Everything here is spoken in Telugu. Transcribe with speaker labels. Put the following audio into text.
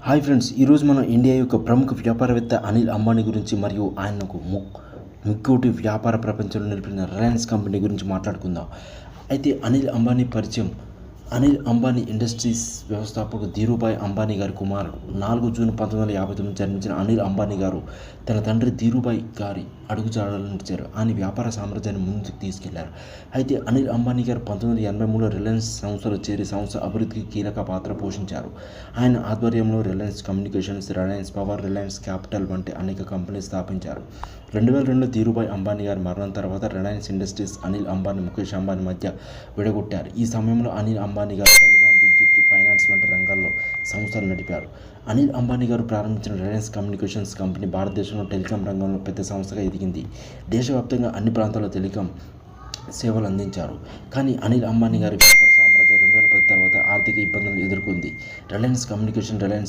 Speaker 1: హాయ్ ఫ్రెండ్స్, ఈరోజు మనం ఇండియా యొక్క ప్రముఖ వ్యాపారవేత్త అనిల్ అంబానీ గురించి మరియు ఆయనకు ముక్కోటి వ్యాపార ప్రపంచంలో నిలిపిన రిలయన్స్ కంపెనీ గురించి మాట్లాడుకుందాం. అయితే అనిల్ అంబానీ ఇండస్ట్రీస్ వ్యవస్థాపకుడు ధీరుభాయ్ అంబానీ గారి కుమారుడు 4 జూన్ 1959 జన్మించిన అనిల్ అంబానీ గారు తన తండ్రి ధీరుభాయ్ గారి అడుగుజాడలను నడిచారు. ఆయన వ్యాపార సామ్రాజ్యాన్ని ముందుకు తీసుకెళ్లారు. అయితే అనిల్ అంబానీ గారు 1983లో రిలయన్స్ సంస్థలో చేరి సంస్థ అభివృద్ధికి కీలక పాత్ర పోషించారు. ఆయన ఆధ్వర్యంలో Reliance communications, Reliance power, Reliance capital వంటి అనేక కంపెనీలు స్థాపించారు. 2002లో ధీరుభాయ్ అంబానీ గారి మరణం తర్వాత రిలయన్స్ ఇండస్ట్రీస్ అనిల్ అంబానీ, ముఖేష్ అంబానీ మధ్య విడగొట్టారు. ఈ సమయంలో అనిల్ అంబానీ గారు టెలికాం, విద్యుత్, ఫైనాన్స్ వంటి రంగాల్లో సంస్థలు నడిపారు. అనిల్ అంబానీ గారు ప్రారంభించిన రిలయన్స్ కమ్యూనికేషన్స్ కంపెనీ భారతదేశంలో టెలికాం రంగంలో పెద్ద సంస్థగా ఎదిగింది. దేశవ్యాప్తంగా అన్ని ప్రాంతాల్లో టెలికాం సేవలు అందించారు. కానీ అనిల్ అంబానీ గారి వ్యాపార సామ్రాజ్యం 2010 తర్వాత ఆర్థిక ఇబ్బందులను ఎదుర్కొంది. Reliance communication, Reliance